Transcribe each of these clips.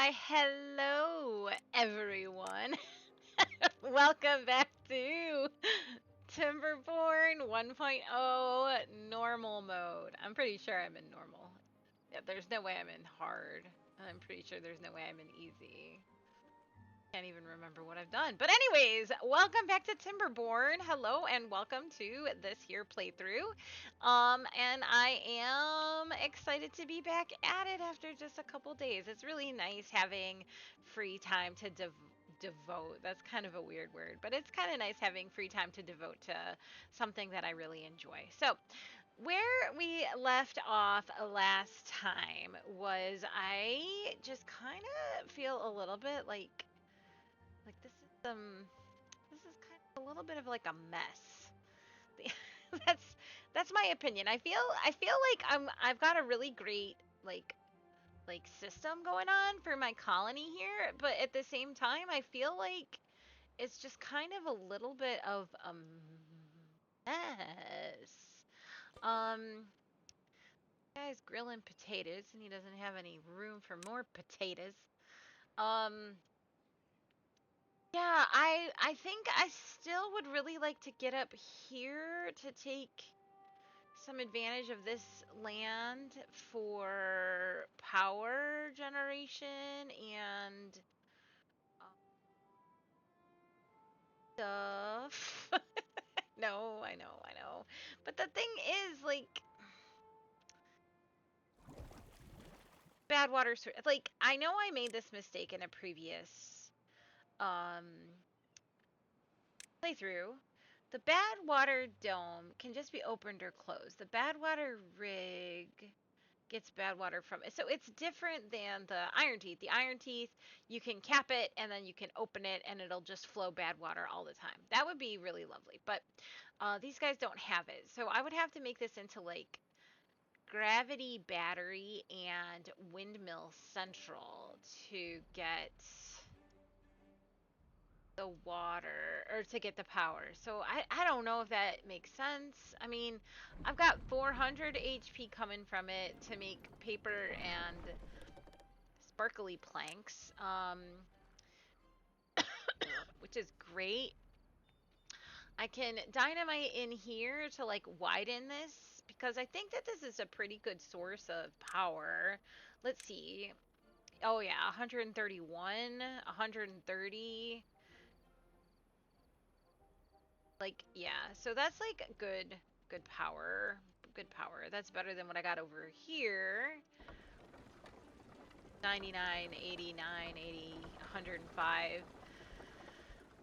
Why, hello, everyone. Welcome back to Timberborn 1.0 normal mode. I'm pretty sure I'm in normal. Yeah, there's no way I'm in hard. I'm pretty sure there's no way I'm in easy. Can't even remember what I've done. But anyways, welcome back to Timberborn. Hello and welcome to this here playthrough. And I am excited to be back at it after just a couple days. It's really nice having free time to devote. That's kind of a weird word, but it's kind of nice having free time to devote to something that I really enjoy. So, where we left off last time was I just kind of feel a little bit like this is kind of a little bit of like a mess. that's that's my opinion. I feel like I've got a really great like system going on for my colony here, but at the same time I feel like it's just kind of a little bit of a mess. Um guy's grilling potatoes and he doesn't have any room for more potatoes. Um Yeah, I think I still would really like to get up here to take some advantage of this land for power generation and stuff. No, I know. But the thing is, like, bad water source. Like, I know I made this mistake in a previous um playthrough. The bad water dome can just be opened or closed. The bad water rig gets bad water from it. So it's different than the iron teeth. The iron teeth, you can cap it and then you can open it and it'll just flow bad water all the time. That would be really lovely. But these guys don't have it. So I would have to make this into like gravity battery and windmill central to get the water or to get the power. So I don't know if that makes sense. I mean, I've got 400 HP coming from it to make paper and sparkly planks, which is great. I can dynamite in here to like widen this because I think that this is a pretty good source of power. Let's see. Oh yeah, 131, 130. Like, yeah, so that's like good power. Good power. That's better than what I got over here. 99, 89, 80, 105.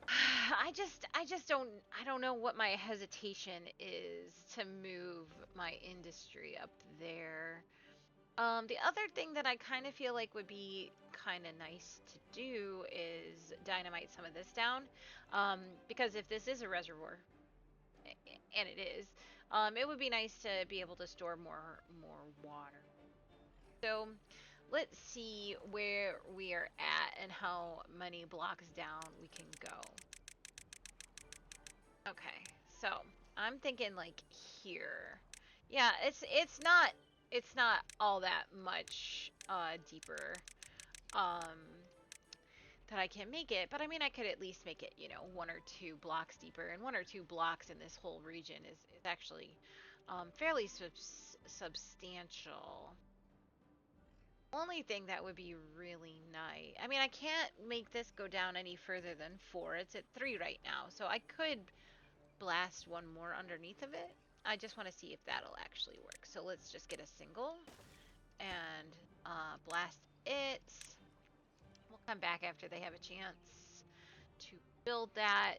I don't know what my hesitation is to move my industry up there. The other thing that I kind of feel like would be kind of nice to do is dynamite some of this down. Because if this is a reservoir, and it is, it would be nice to be able to store more water. So let's see where we are at and how many blocks down we can go. Okay, so I'm thinking like here. Yeah, it's not all that much deeper um that I can make it, but I mean I could at least make it, one or two blocks deeper, and one or two blocks in this whole region is actually fairly substantial. Only thing that would be really nice. I mean, I can't make this go down any further than 4. It's at 3 right now, so I could blast one more underneath of it. I just want to see if that'll actually work. So let's just get a single and blast it. We'll come back after they have a chance to build that.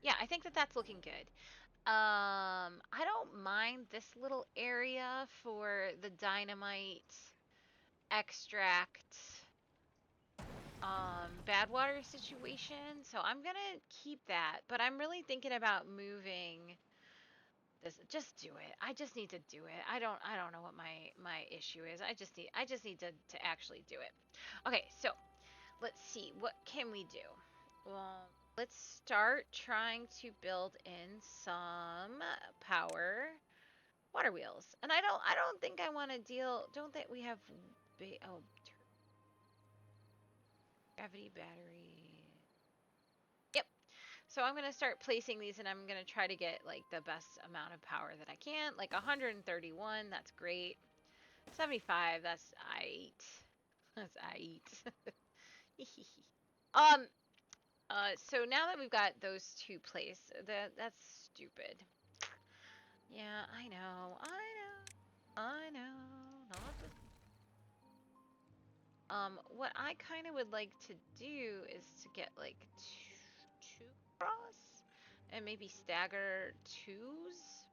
Yeah, I think that that's looking good. I don't mind this little area for the dynamite extract bad water situation, so I'm gonna keep that, but I'm really thinking about moving this. Just do it. I just need to do it. I don't know what my issue is. I just need to actually do it. Okay, so let's see, what can we do? Well, let's start trying to build in some power water wheels. And I don't think I want to deal. Don't think we have oh, Gravity battery. Yep. So I'm going to start placing these and I'm going to try to get like the best amount of power that I can. Like 131, that's great. 75, that's aight. That's aight. um so now that we've got those two placed, that's stupid. Yeah, I know. Not this. What I kind of would like to do is to get like two across and maybe stagger twos.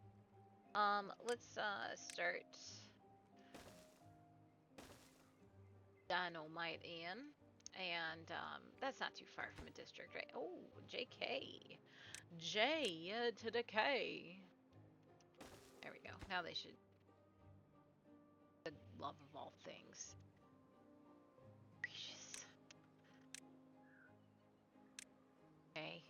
Let's start Dynamite in. And that's not too far from a district, right? Oh, JK. J to the K. There we go. Now they should. The love of all things. Gracious. Okay.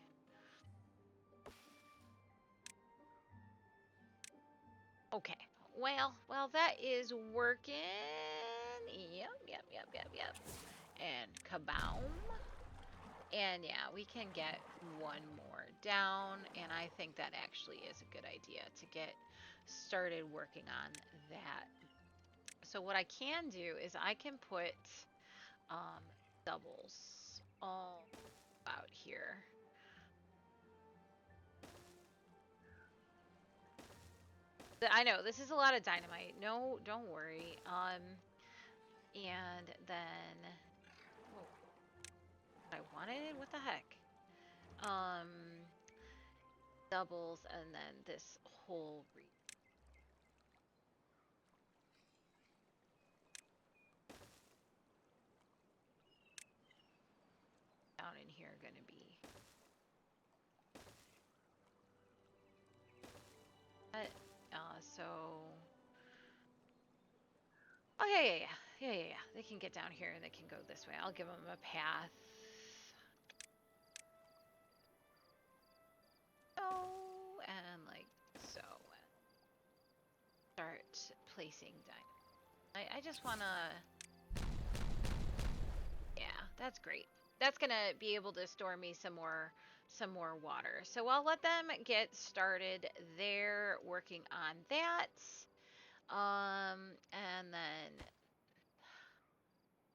Okay. Well, that is working. Yep. And kaboom. And yeah, we can get one more down, and I think that actually is a good idea to get started working on that. So what I can do is I can put doubles all out here. I know this is a lot of dynamite. No, don't worry. And then whoa, what I wanted. What the heck? Um, doubles, and then this whole down in here gonna be. So. Oh yeah. They can get down here and they can go this way. I'll give them a path. Oh, and like so. Start placing dynamite. I just wanna. Yeah, that's great. That's gonna be able to store me some more water. So I'll let them get started there working on that. And then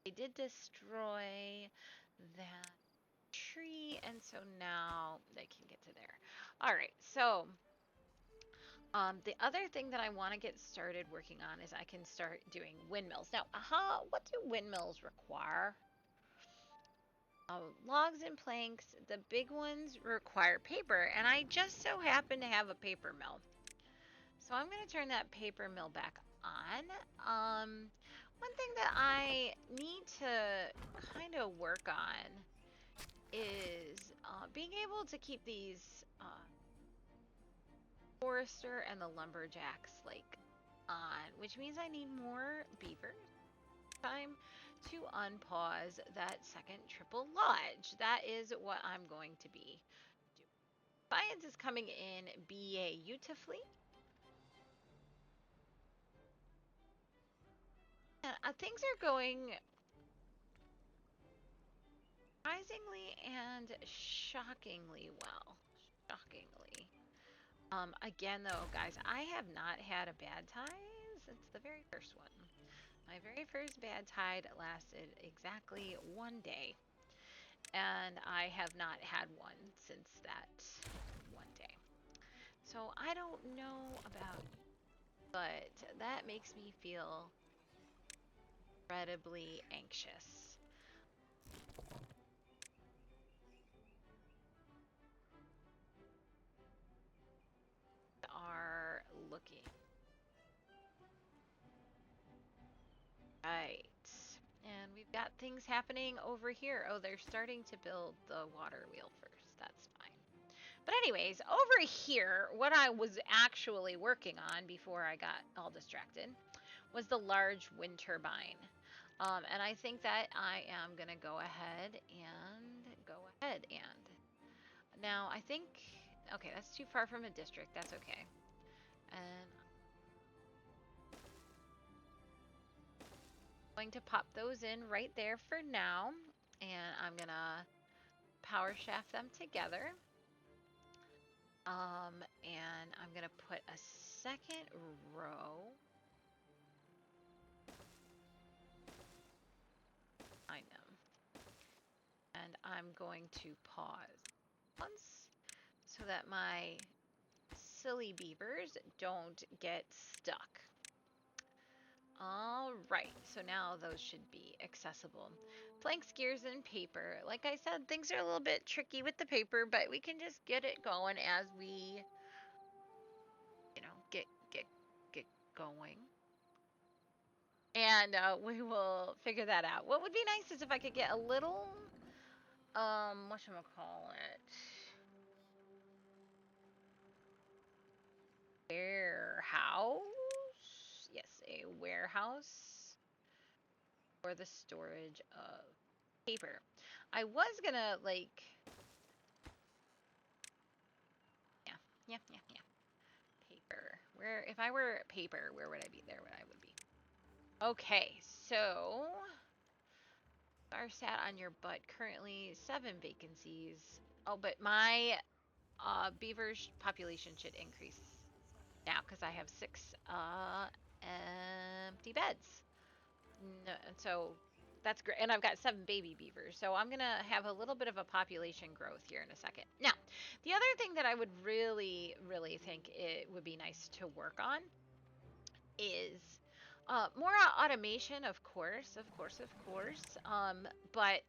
they did destroy that tree, and so now they can get to there. All right, so the other thing that I want to get started working on is I can start doing windmills. Now, what do windmills require? Logs and planks. The big ones require paper, and I just so happen to have a paper mill. So I'm going to turn that paper mill back on. One thing that I need to kind of work on is being able to keep these forester and the lumberjacks like on, which means I need more beavers. Time to unpause that second triple lodge. That is what I'm going to be doing. Science is coming in beautifully. And things are going surprisingly and shockingly well. Shockingly. Again, though, guys, I have not had a bad tide since the very first one. My very first bad tide lasted exactly 1 day, and I have not had one since that 1 day. So I don't know about you, but that makes me feel incredibly anxious. Are looking right. And we've got things happening over here. Oh, they're starting to build the water wheel first. That's fine. But anyways, over here, what I was actually working on before I got all distracted was the large wind turbine. And I think that I am going to go ahead and now I think, okay, that's too far from a district. That's okay. And I'm going to pop those in right there for now. and I'm gonna power shaft them together. And I'm gonna put a second row. I know. And I'm going to pause once so that my silly beavers don't get stuck. All right, so now those should be accessible. Planks, gears, and paper. Like I said, things are a little bit tricky with the paper, but we can just get it going as we, get going. And we will figure that out. What would be nice is if I could get a little, whatchamacallit? Warehouse? Yes, a warehouse for the storage of paper. I was gonna, like, yeah. Paper. Where, if I were paper, where would I be? There, what I would be. Okay, so are sat on your butt. Currently 7 vacancies. Oh, but my beavers population should increase now because I have 6 empty beds. No, so that's great. And I've got 7 baby beavers. So I'm going to have a little bit of a population growth here in a second. Now, the other thing that I would really, really think it would be nice to work on is more automation, of course. But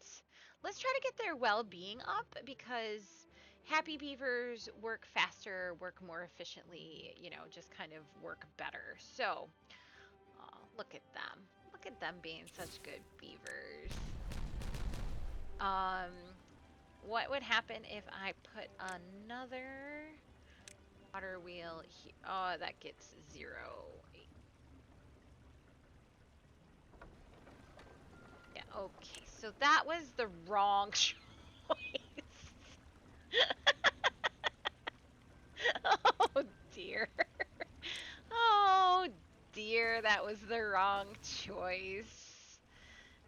let's try to get their well-being up because happy beavers work faster, work more efficiently, just kind of work better. So, look at them. Look at them being such good beavers. Um, what would happen if I put another water wheel here? Oh, that gets 0. Yeah, okay, so that was the wrong choice. Oh dear. Oh dear, that was the wrong choice.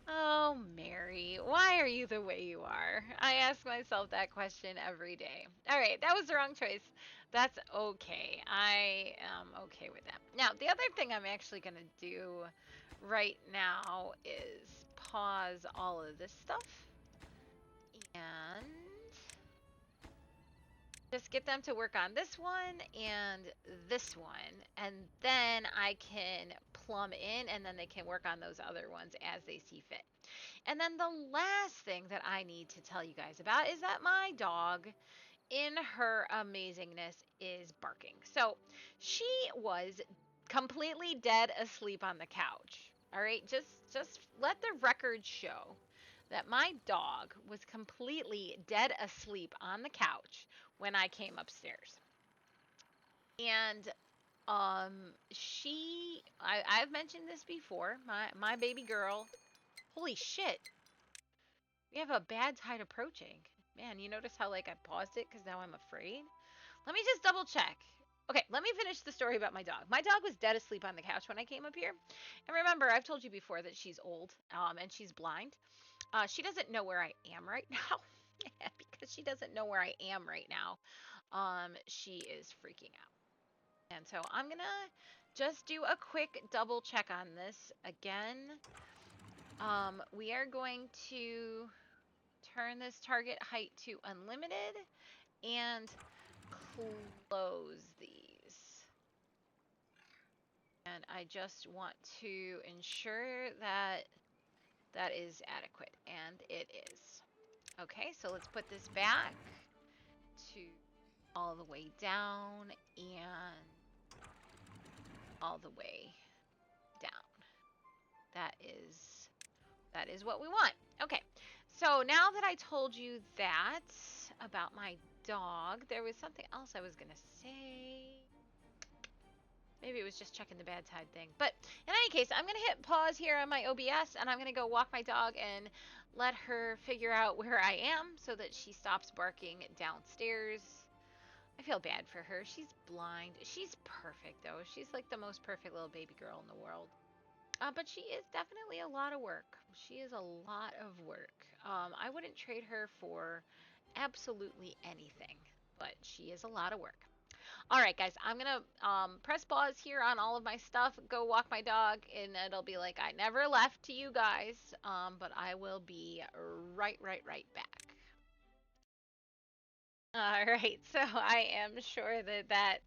Oh, Mary, why are you the way you are? I ask myself that question every day. All right, that was the wrong choice. That's okay. I am okay with that. Now, the other thing I'm actually going to do right now is pause all of this stuff and just get them to work on this one and this one, and then I can plumb in and then they can work on those other ones as they see fit. And then the last thing that I need to tell you guys about is that my dog, in her amazingness, is barking. So she was completely dead asleep on the couch. All right, just let the record show that my dog was completely dead asleep on the couch when I came upstairs. And I've mentioned this before. My baby girl. Holy shit. We have a bad tide approaching. Man, you notice how like I paused it because now I'm afraid? Let me just double check. Okay, let me finish the story about my dog. My dog was dead asleep on the couch when I came up here. And remember, I've told you before that she's old and she's blind. She doesn't know where I am right now. Because she doesn't know where I am right now. She is freaking out. And so I'm going to just do a quick double check on this again. We are going to turn this target height to unlimited and close these. And I just want to ensure that that is adequate, and it is. Okay, so let's put this back to all the way down and all the way down. That is what we want. Okay, so now that I told you that about my dog, there was something else I was going to say. Maybe it was just checking the bad tide thing. But in any case, I'm going to hit pause here on my OBS, and I'm going to go walk my dog and let her figure out where I am so that she stops barking downstairs. I feel bad for her. She's blind. She's perfect, though. She's like the most perfect little baby girl in the world. But she is definitely a lot of work. She is a lot of work. I wouldn't trade her for absolutely anything, but she is a lot of work. All right, guys, I'm gonna press pause here on all of my stuff, go walk my dog, and it'll be like I never left to you guys. But I will be right back. All right, so I am sure that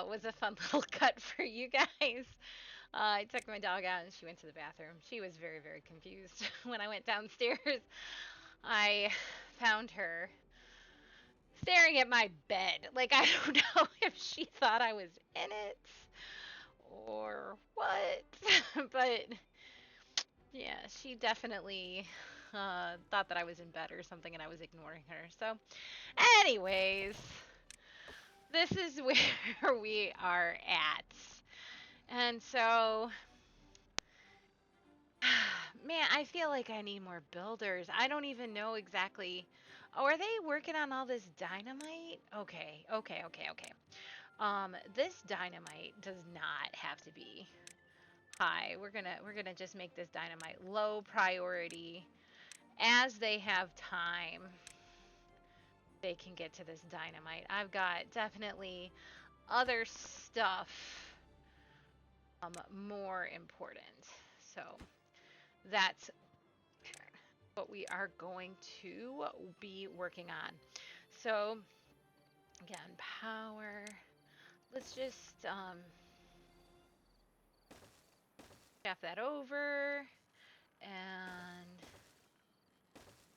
was a fun little cut for you guys. I took my dog out and she went to the bathroom. She was very confused when I went downstairs. I found her staring at my bed. Like, I don't know if she thought I was in it or what. But yeah, she definitely thought that I was in bed or something and I was ignoring her. So, anyways, this is where we are at. And so, man, I feel like I need more builders. I don't even know exactly. Oh, are they working on all this dynamite? Okay. This dynamite does not have to be high. We're gonna just make this dynamite low priority. As they have time, they can get to this dynamite. I've got definitely other stuff more important. So that's what we are going to be working on. So again, power. Let's just shift that over and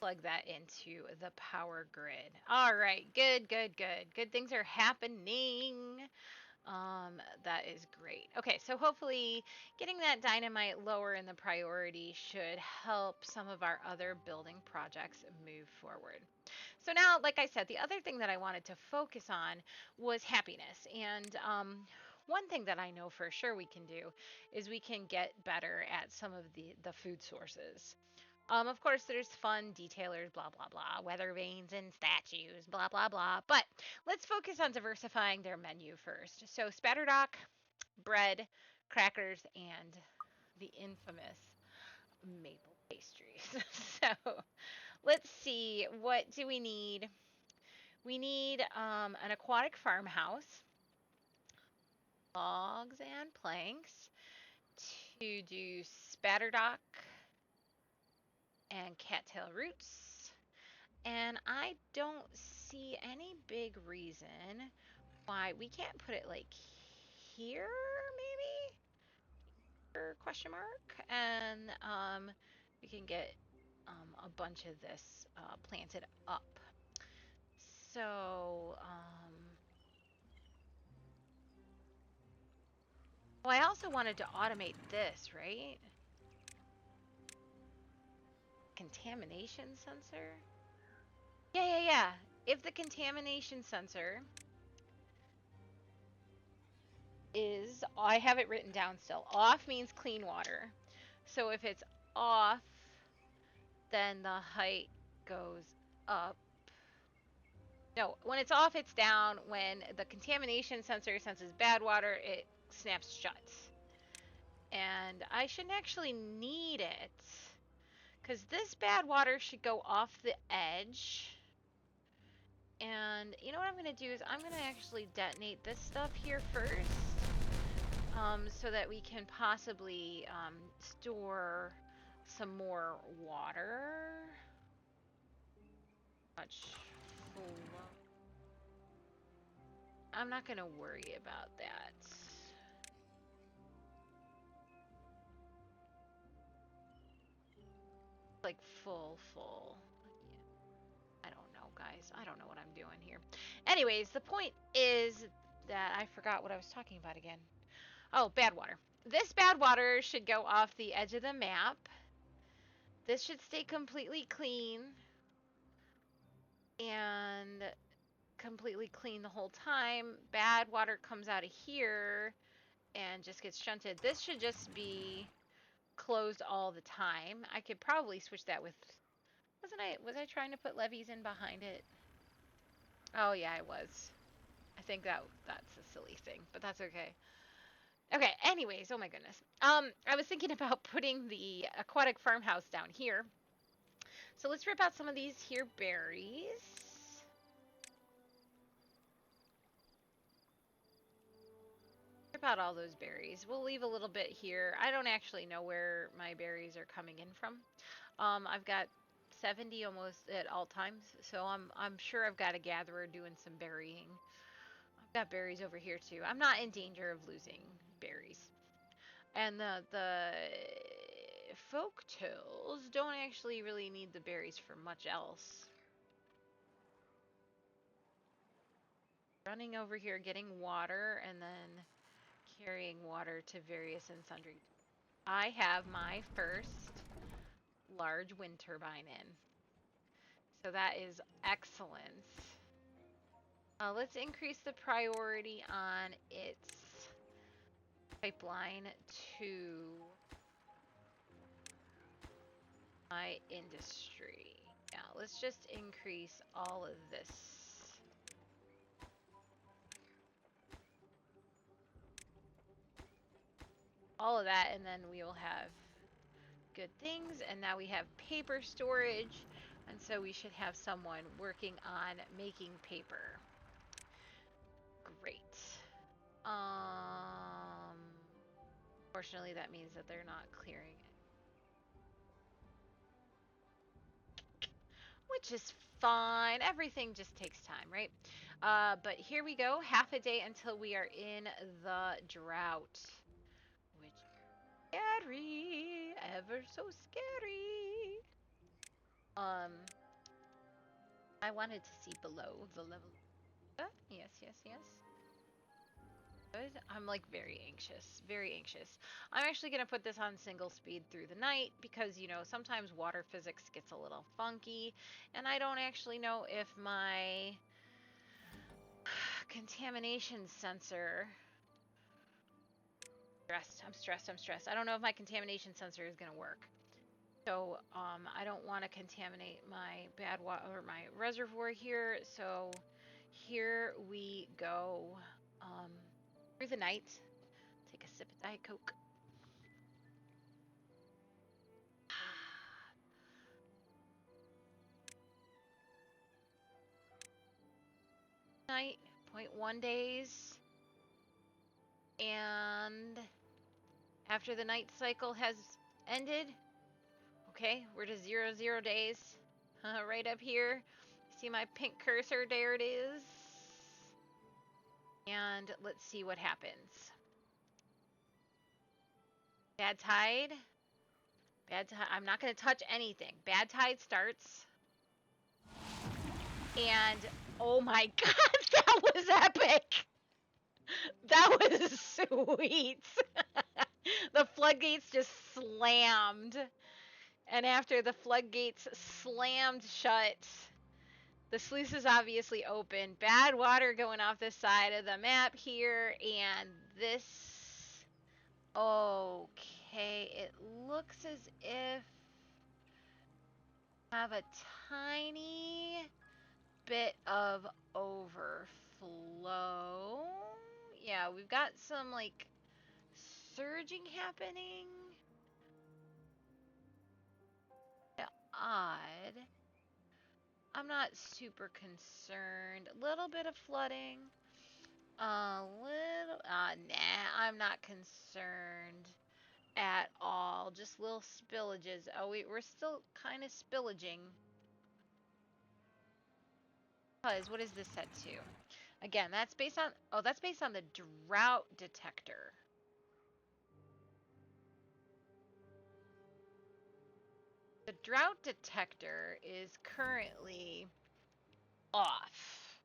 plug that into the power grid. All right, good things are happening. That is great. Okay, so hopefully getting that dynamite lower in the priority should help some of our other building projects move forward. So now, like I said, the other thing that I wanted to focus on was happiness. And one thing that I know for sure we can do is we can get better at some of the food sources. Of course, there's fun detailers, blah, blah, blah, weather vanes and statues, blah, blah, blah. But let's focus on diversifying their menu first. So, spatterdock, bread, crackers, and the infamous maple pastries. So, let's see, what do we need? We need an aquatic farmhouse, logs and planks to do spatterdock and cattail roots. And I don't see any big reason why we can't put it like here, maybe? Or question mark. And we can get a bunch of this planted up. So, well, I also wanted to automate this, right? Contamination sensor? Yeah. If the contamination sensor is, I have it written down still. Off means clean water. So if it's off, then the height goes up. No, when it's off, it's down. When the contamination sensor senses bad water, it snaps shut. And I shouldn't actually need it, because this bad water should go off the edge. And you know what I'm going to do is I'm going to actually detonate this stuff here first. So that we can possibly store some more water. Much flow. I'm not gonna worry about that. Like full. Yeah. I don't know, guys. I don't know what I'm doing here. Anyways, the point is that I forgot what I was talking about again. Oh, bad water. This bad water should go off the edge of the map. This should stay completely clean and completely clean the whole time. Bad water comes out of here and just gets shunted. This should just be closed all the time. I could probably switch that with, was I trying to put levees in behind it? Oh yeah, I was. I think that's a silly thing, but that's okay. Okay, anyways, oh my goodness. I was thinking about putting the aquatic farmhouse down here. So let's rip out some of these here berries. Rip out all those berries. We'll leave a little bit here. I don't actually know where my berries are coming in from. I've got 70 almost at all times, so I'm sure I've got a gatherer doing some berrying. I've got berries over here too. I'm not in danger of losing berries. And the folktails don't actually really need the berries for much else. Running over here, getting water, and then carrying water to various and sundry. I have my first large wind turbine in. So that is excellent. Let's increase the priority on its pipeline to my industry. Yeah, let's just increase all of this. All of that, and then we will have good things. And now we have paper storage, and so we should have someone working on making paper. Great. Fortunately, that means that they're not clearing it, which is fine. Everything just takes time, right? But here we go. Half a day until we are in the drought, which is scary, ever so scary. I wanted to see below the level. Yes, yes, yes. Good. I'm like very anxious, very anxious. I'm actually going to put this on single speed through the night because, sometimes water physics gets a little funky, and I don't actually know if my contamination sensor. I'm stressed. I don't know if my contamination sensor is going to work. So, I don't want to contaminate my bad water or my reservoir here. So, here we go. Through the night. Take a sip of Diet Coke. Night, 0.1 days. And after the night cycle has ended, okay, we're to 0 days. Right up here. See my pink cursor? There it is. And let's see what happens. Bad tide. Bad tide. I'm not going to touch anything. Bad tide starts. And oh my god, that was epic. That was sweet. The floodgates just slammed. And after the floodgates slammed shut, the sluice is obviously open. Bad water going off the side of the map here. And this. Okay. It looks as if I have a tiny bit of overflow. Yeah, we've got some like surging happening. Odd. I'm not super concerned. A little bit of flooding. Nah, I'm not concerned at all. Just little spillages. Oh, we're still kind of spillaging. Because what is this set to? Again, that's based on the drought detector. The drought detector is currently off.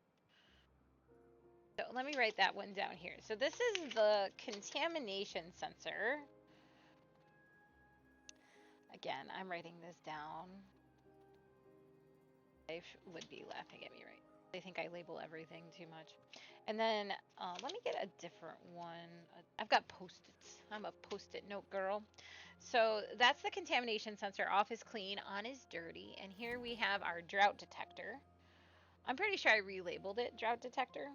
So let me write that one down here. So this is the contamination sensor. Again, I'm writing this down. They would be laughing at me, right? They think I label everything too much. And then let me get a different one. I've got Post-its. I'm a Post-it note girl. So that's the contamination sensor. Off is clean, on is dirty. And here we have our drought detector. I'm pretty sure I relabeled it drought detector.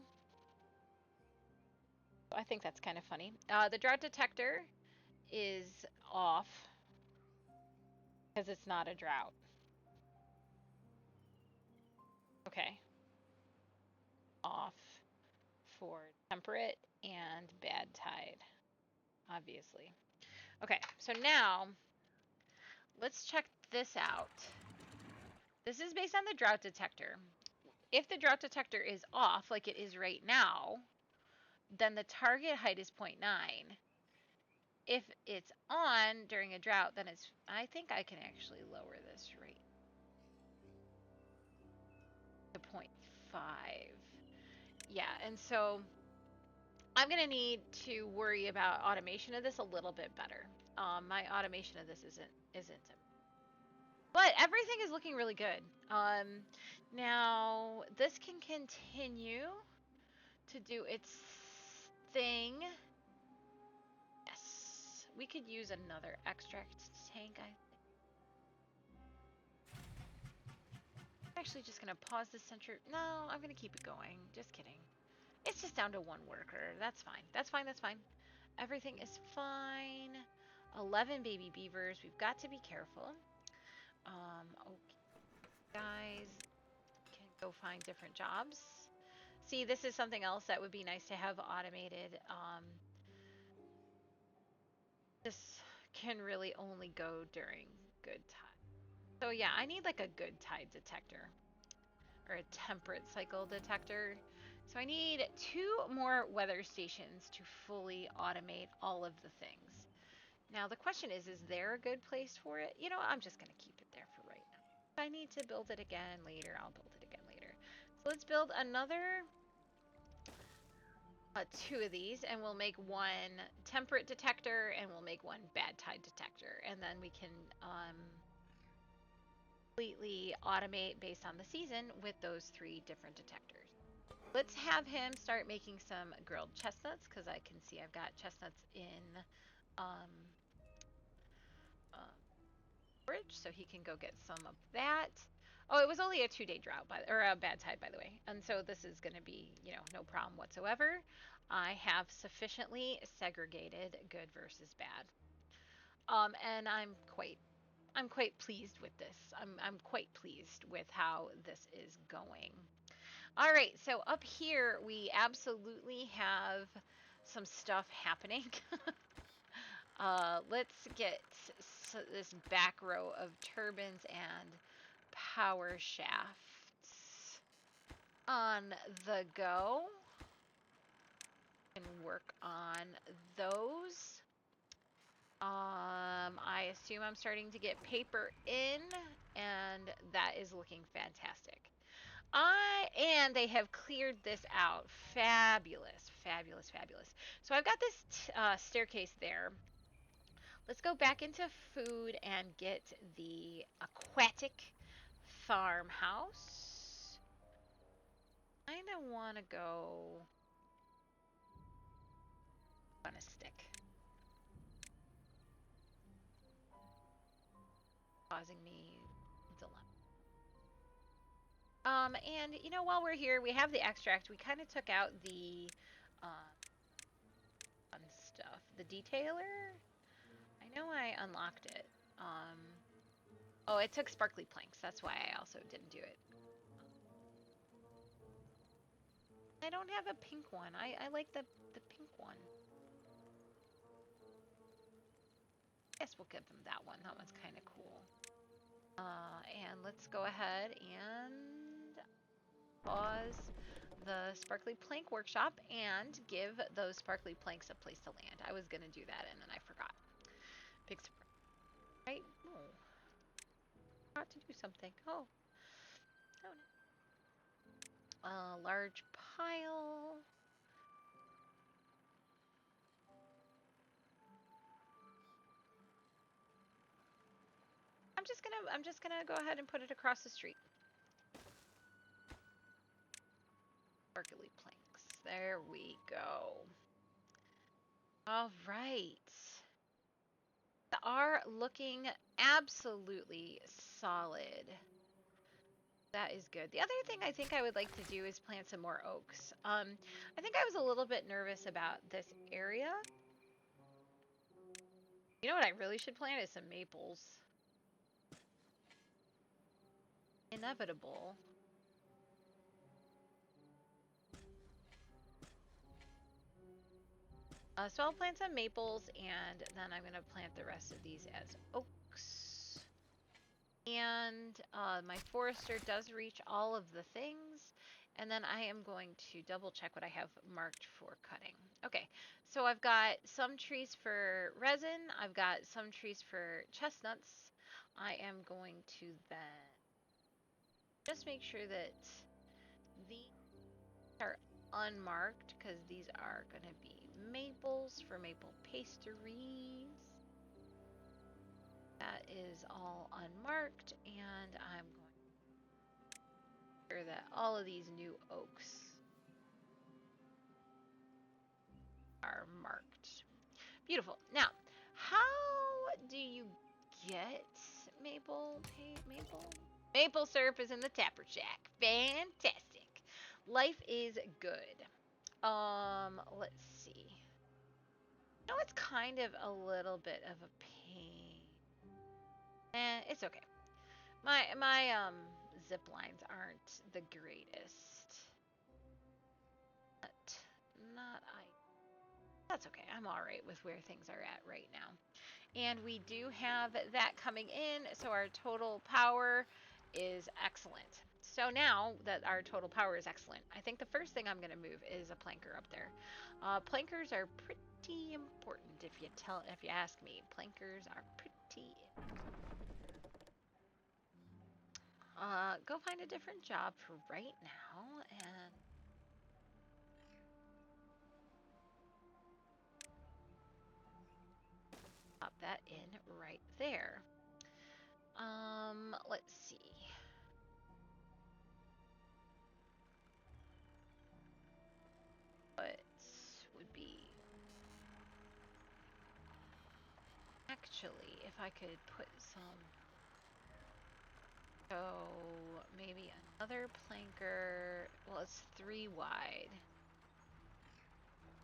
I think that's kind of funny. The drought detector is off because it's not a drought. Okay. Off for temperate and bad tide, obviously. Okay, so now let's check this out. This is based on the drought detector. If the drought detector is off, like it is right now, then the target height is 0.9. If it's on during a drought, then it's, I think I can actually lower this rate to 0.5. Yeah, and so I'm going to need to worry about automation of this a little bit better. My automation of this isn't, but everything is looking really good. Now this can continue to do its thing. Yes, we could use another extract tank. I'm actually just gonna pause the center. No, I'm gonna keep it going. Just kidding. It's just down to one worker. That's fine. That's fine. That's fine. Everything is fine. 11 baby beavers. We've got to be careful. Okay, guys can go find different jobs. See, this is something else that would be nice to have automated. This can really only go during good tide. So yeah, I need like a good tide detector or a temperate cycle detector. So I need 2 more weather stations to fully automate all of the things. Now the question is there a good place for it? You know, I'm just going to keep it there for right now. If I need to build it again later, I'll build it again later. So let's build another 2 of these, and we'll make 1 temperate detector, and we'll make 1 bad tide detector, and then we can completely automate based on the season with those 3 different detectors. Let's have him start making some grilled chestnuts, because I can see I've got chestnuts in um, storage, so he can go get some of that. Oh, it was only a 2-day drought, or a bad tide, by the way. And so this is going to be, no problem whatsoever. I have sufficiently segregated good versus bad. And I'm quite pleased with this. I'm quite pleased with how this is going. All right, so up here we absolutely have some stuff happening. Let's get this back row of turbines and power shafts on the go. And work on those. I assume I'm starting to get paper in, and that is looking fantastic. And they have cleared this out. Fabulous, fabulous, fabulous. So I've got this staircase there. Let's go back into food and get the aquatic farmhouse. I kind of want to go on a stick. Causing me dilemma. And while we're here, we have the extract. We kind of took out the fun stuff. The detailer. I know I unlocked it. Oh, it took sparkly planks. That's why I also didn't do it. I don't have a pink one. I like the pink one. I guess we'll give them that one. That one's kind of cool. And let's go ahead and pause the sparkly plank workshop and give those sparkly planks a place to land. I was going to do that and then I forgot. Big surprise. Right? Oh. Forgot to do something. Oh. Oh no. A large pile. I'm just gonna go ahead and put it across the street. Sparkly planks. There we go. All right. Are looking absolutely solid. That is good. The other thing I think I would like to do is plant some more oaks. I think I was a little bit nervous about this area. You know what I really should plant is some maples. Inevitable. So I'll plant some maples, and then I'm going to plant the rest of these as oaks. And my forester does reach all of the things. And then I am going to double check what I have marked for cutting. Okay, so I've got some trees for resin. I've got some trees for chestnuts. I am going to then just make sure that these are unmarked because these are going to be maples for maple pastries. That is all unmarked, and I'm going to make sure that all of these new oaks are marked. Beautiful. Now, how do you get maple syrup is in the tapper shack. Fantastic. Life is good. Let's see. No, it's kind of a little bit of a pain. It's okay. My zip lines aren't the greatest. But not I. That's okay. I'm all right with where things are at right now. And we do have that coming in, so our total power is excellent. So now that our total power is excellent, I think the first thing I'm going to move is a planker up there. Plankers are pretty important if you ask me. Plankers are pretty. Go find a different job for right now, and pop that in right there. Let's see. What would be actually if I could put some. So maybe another planker. Well, it's 3 wide.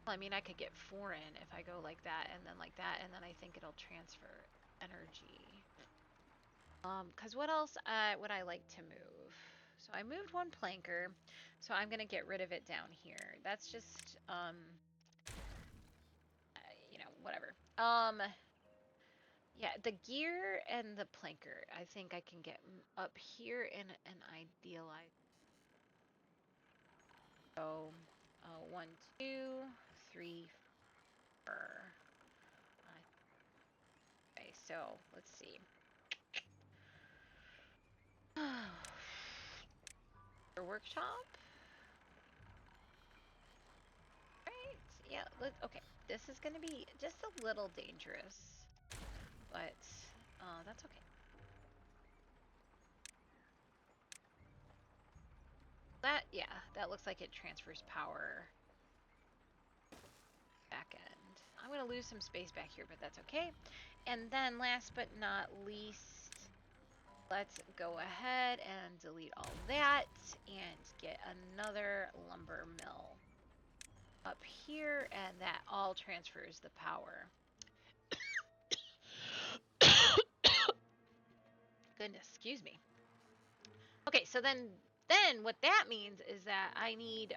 Well, I mean, I could get 4 in if I go like that, and then like that, and then I think it'll transfer energy. Because what else would I like to move? So I moved 1 planker, so I'm gonna get rid of it down here. That's just, whatever. Yeah, the gear and the planker, I think I can get up here in an idealized. So, 1, 2, 3, 4. Okay, so let's see. Your workshop. Right? Yeah. Okay. This is gonna be just a little dangerous, but that's okay. That looks like it transfers power back end. I'm gonna lose some space back here, but that's okay. And then last but not least, let's go ahead and delete all that and get another lumber mill up here, and that all transfers the power. Goodness, excuse me. Okay, so then what that means is that I need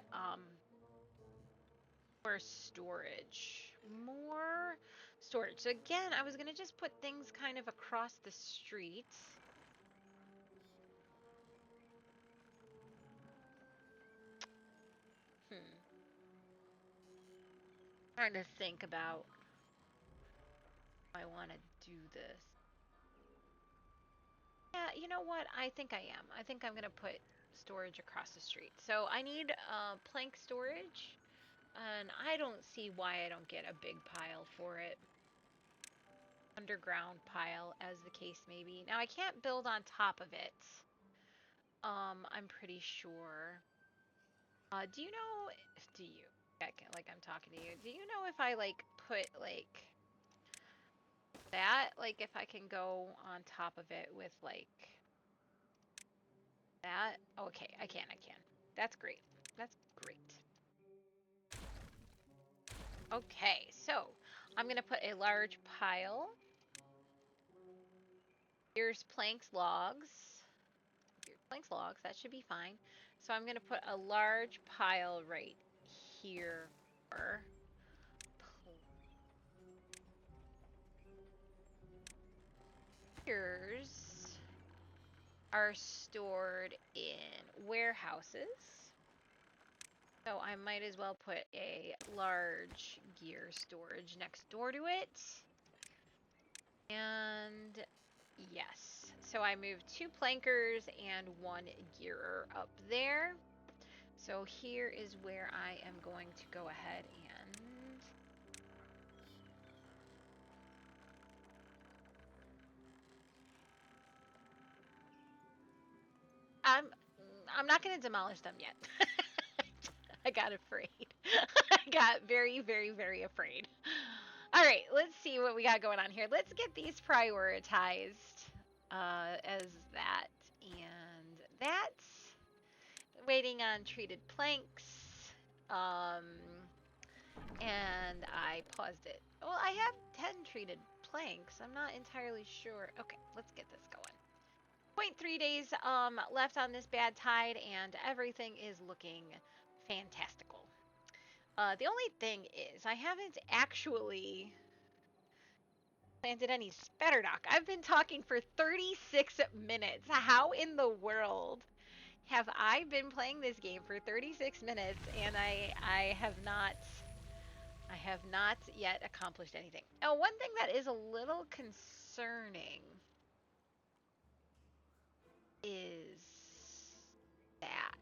more storage. More storage. So again, I was gonna just put things kind of across the street. Trying to think about how I want to do this. Yeah, you know what? I think I am. I think I'm gonna put storage across the street. So I need plank storage, and I don't see why I don't get a big pile for it. Underground pile, as the case may be. Now I can't build on top of it. I'm pretty sure. Do you know? Do you? Like I'm talking to you. Do you know if I like put like that? Like if I can go on top of it with like That, okay, I can. That's great. That's great. Okay, so I'm going to put a large pile. Here's planks, logs. Here's planks, logs. That should be fine. So I'm going to put a large pile right here. Gears are stored in warehouses. So I might as well put a large gear storage next door to it. And yes, so I moved 2 plankers and 1 gearer up there. So here is where I am going to go ahead and I'm I'm not going to demolish them yet. I got afraid. I got very, very, very afraid. All right, let's see what we got going on here. Let's get these prioritized as that and that. Waiting on treated planks. Um, and I paused it. Well, I have 10 treated planks. I'm not entirely sure. Okay, let's get this going. 0.3 days left on this bad tide, and everything is looking fantastical. The only thing is, I haven't actually planted any spatterdock. I've been talking for 36 minutes. How in the world have I been playing this game for 36 minutes and I have not yet accomplished anything. Oh, one thing that is a little concerning is that.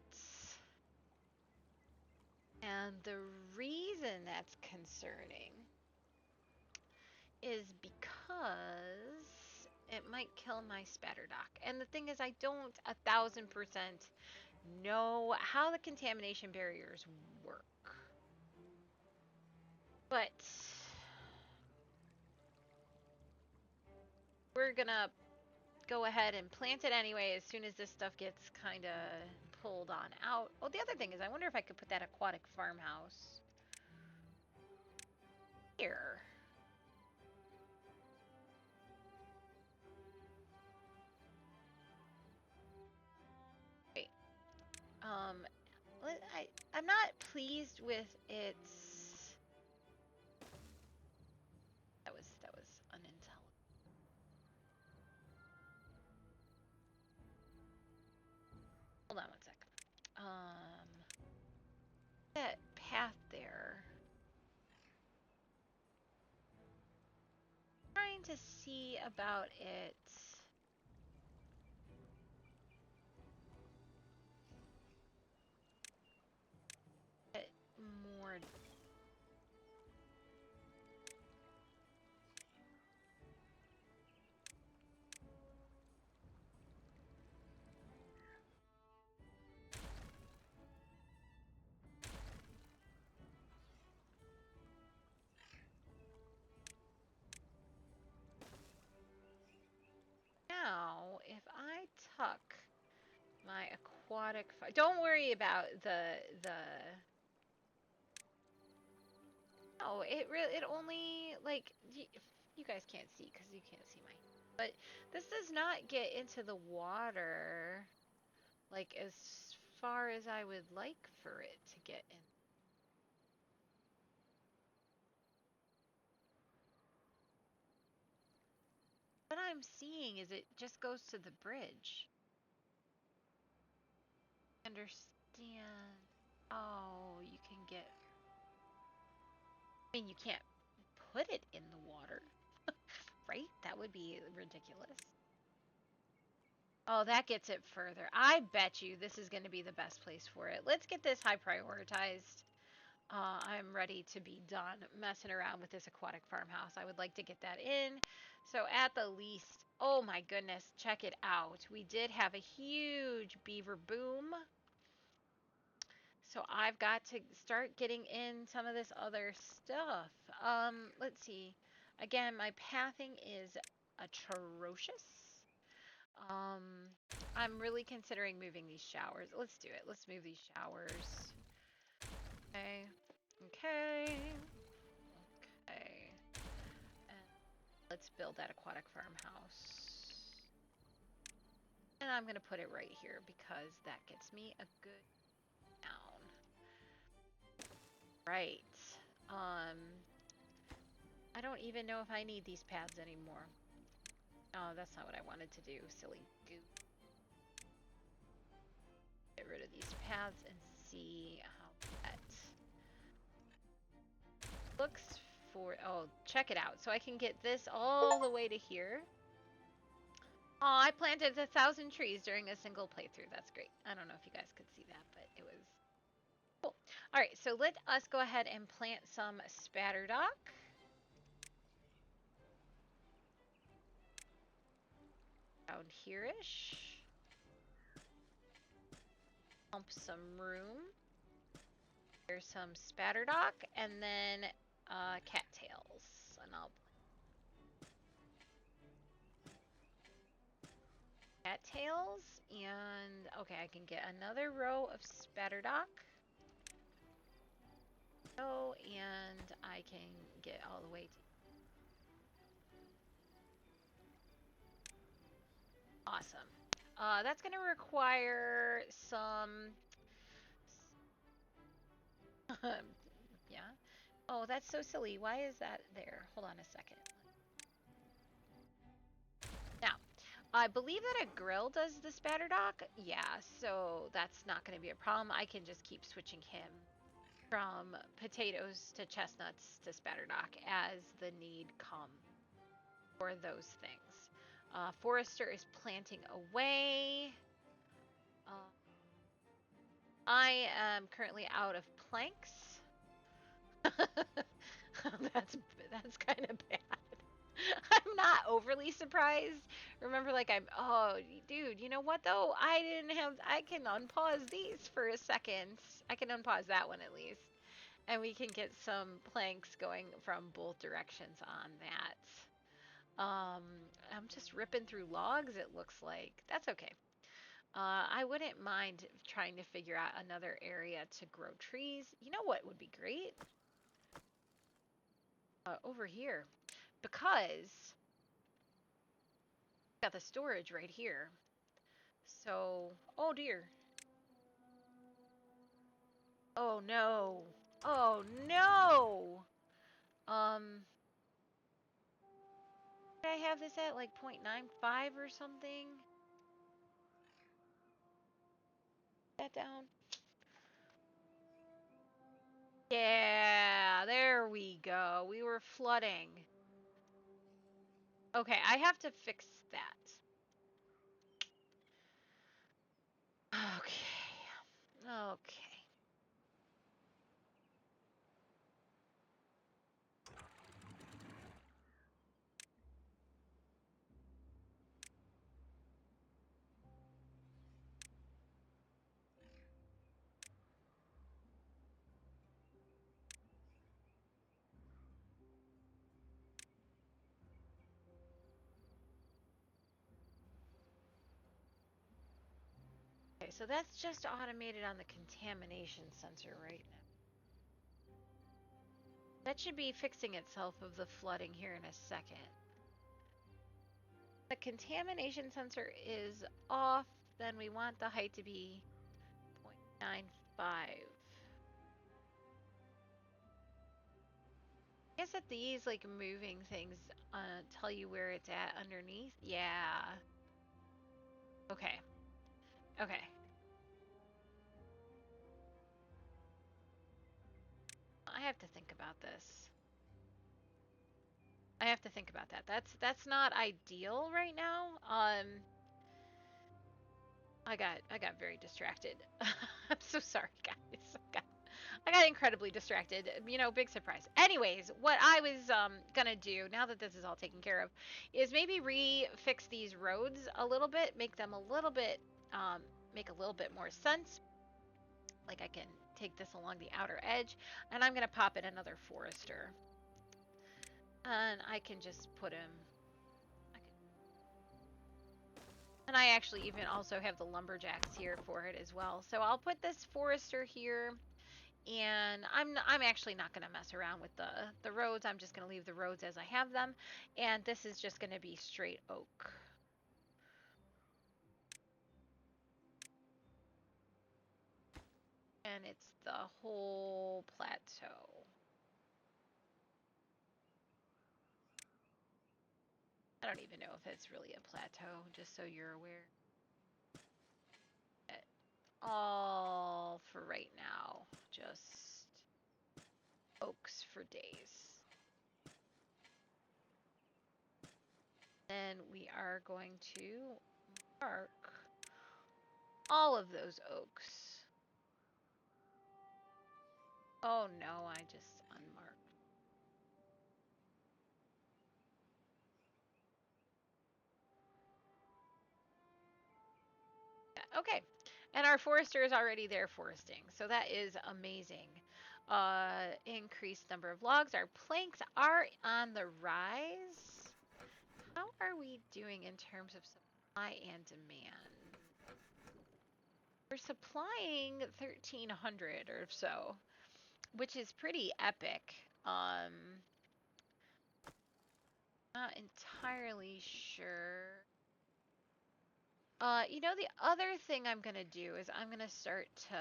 And the reason that's concerning is because it might kill my spatterdock. And the thing is, I don't 1,000% know how the contamination barriers work. But we're gonna go ahead and plant it anyway as soon as this stuff gets kind of pulled on out. Oh, the other thing is, I wonder if I could put that aquatic farmhouse here. Wait, um, I'm not pleased with its. That was unintelligent. Hold on one sec. That path there. Trying to see about it. More. Now, if I tuck my aquatic, don't worry about the. No, it only like you guys can't see because you can't see mine. But this does not get into the water like as far as I would like for it to get in. What I'm seeing is it just goes to the bridge. Understand? Oh, you can get. I mean, you can't put it in the water, right? That would be ridiculous. Oh, that gets it further. I bet you this is going to be the best place for it. Let's get this high prioritized. I'm ready to be done messing around with this aquatic farmhouse. I would like to get that in. So at the least, oh my goodness, check it out. We did have a huge beaver boom. So I've got to start getting in some of this other stuff. Let's see. Again, my pathing is atrocious. I'm really considering moving these showers. Let's do it. Let's move these showers. Okay. Okay. Okay. And let's build that aquatic farmhouse. And I'm gonna put it right here because that gets me a good down. Right. I don't even know if I need these paths anymore. Oh, that's not what I wanted to do, silly goo. Get rid of these paths and see how that looks for... Oh, check it out. So I can get this all the way to here. Oh, I planted 1,000 trees during a single playthrough. That's great. I don't know if you guys could see that, but it was cool. All right, so let us go ahead and plant some spatterdock. Down here-ish. Pump some room. There's some spatterdock, and then cattails. And I'll cattails, and okay, I can get another row of spatterdock. Oh, and I can get all the way to... Awesome. That's going to require some... yeah. Oh, that's so silly. Why is that there? Hold on a second. Now, I believe that a grill does the spatterdock. Yeah, so that's not going to be a problem. I can just keep switching him from potatoes to chestnuts to spatterdock as the need comes for those things. Forester is planting away. I am currently out of planks. that's kind of bad. I'm not overly surprised. Remember, like oh, dude, you know what though? I can unpause these for a second. I can unpause that one at least. And we can get some planks going from both directions on that. I'm just ripping through logs, it looks like. That's okay. I wouldn't mind trying to figure out another area to grow trees. You know what would be great? Over here. Because got the storage right here. So, oh dear. Oh no. Oh no. Did I have this at like 0.95 or something? That down. Yeah, there we go. We were flooding. Okay, I have to fix that. Okay. Okay. Okay, so that's just automated on the contamination sensor right now. That should be fixing itself of the flooding here in a second. The contamination sensor is off, then we want the height to be 0.95. I guess that these like moving things tell you where it's at underneath. Yeah. Okay. Okay. I have to think about this. I have to think about that. That's not ideal right now. I got very distracted. I'm so sorry, guys. I got incredibly distracted. You know, big surprise. Anyways, what I was gonna do now that this is all taken care of is maybe refix these roads a little bit, make them a little bit make a little bit more sense. Like I can take this along the outer edge, and I'm gonna pop in another forester. And I can just put him. And I actually even also have the lumberjacks here for it as well. So I'll put this forester here, and I'm actually not going to mess around with the roads. I'm just going to leave the roads as I have them, and this is just going to be straight oak. And it's the whole plateau. I don't even know if it's really a plateau, just so you're aware. All for right now, just oaks for days. Then we are going to mark all of those oaks. Oh no, I just unmarked. Okay, and our forester is already there foresting, so that is amazing. Increased number of logs. Our planks are on the rise. How are we doing in terms of supply and demand? We're supplying 1,300 or so, which is pretty epic. Not entirely sure. The other thing I'm gonna do is I'm gonna start to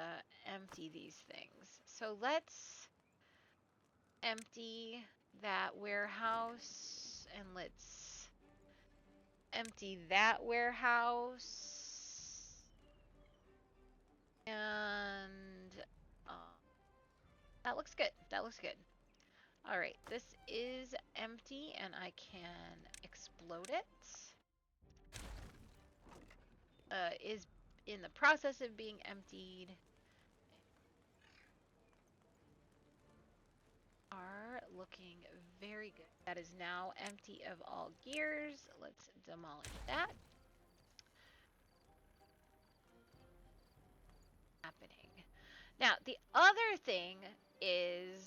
empty these things. So let's empty that warehouse, and let's empty that warehouse. And uh, that looks good. That looks good. All right, this is empty, and I can explode it. Is in the process of being emptied. Are looking very good. That is now empty of all gears. Let's demolish that. Happening. Now, the other thing is,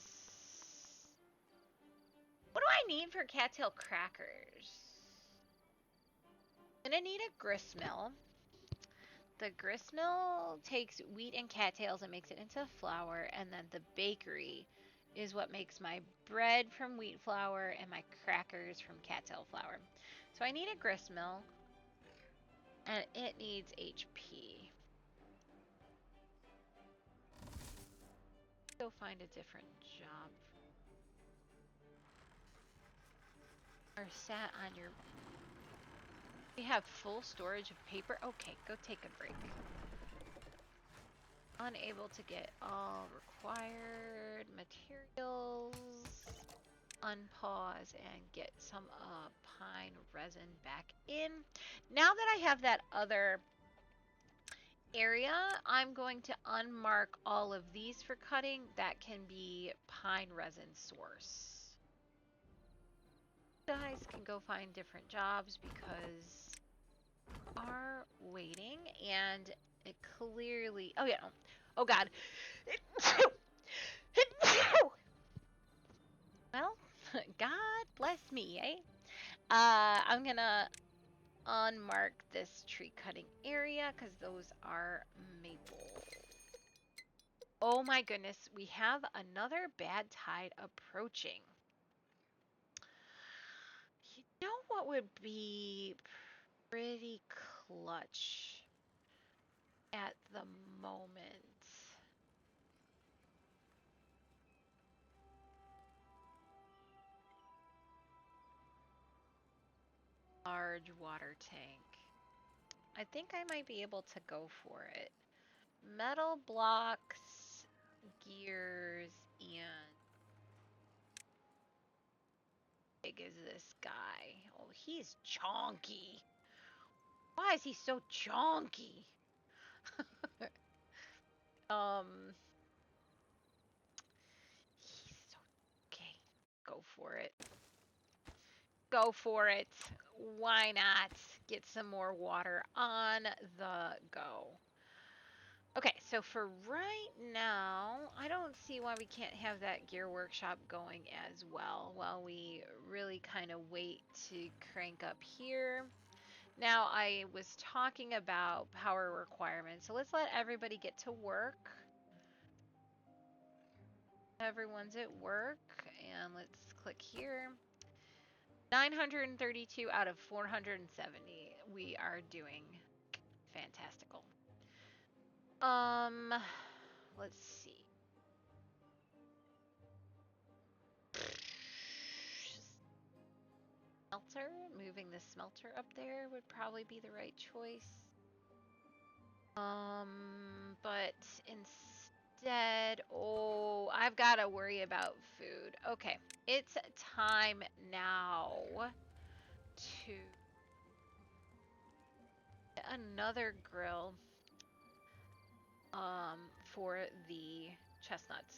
what do I need for cattail crackers? I'm gonna need a grist mill. The grist mill takes wheat and cattails and makes it into flour, and then the bakery is what makes my bread from wheat flour and my crackers from cattail flour. So I need a grist mill, and it needs HP. Go find a different job. Or sat on your... We have full storage of paper. Okay, go take a break. Unable to get all required materials. Unpause and get some pine resin back in. Now that I have that other area, I'm going to unmark all of these for cutting. That can be pine resin source. You guys can go find different jobs because are waiting, and it clearly... Oh yeah. Oh god. Well, God bless me, eh? I'm gonna unmark this tree cutting area because those are maple. Oh my goodness, we have another bad tide approaching. You know what would be pretty clutch at the moment? Large water tank. I think I might be able to go for it. Metal blocks, gears, and how big is this guy? Oh, he's chonky. Why is he so chonky? He's so okay. Go for it. Go for it. Why not? Get some more water on the go. Okay, so for right now, I don't see why we can't have that gear workshop going as well while we really kind of wait to crank up here. Now, I was talking about power requirements, so let's let everybody get to work. Everyone's at work, and let's click here. 932 out of 470. We are doing fantastical. Let's see. Smelter, moving the smelter up there would probably be the right choice. But instead, oh, I've got to worry about food. Okay, it's time now to get another grill for the chestnuts.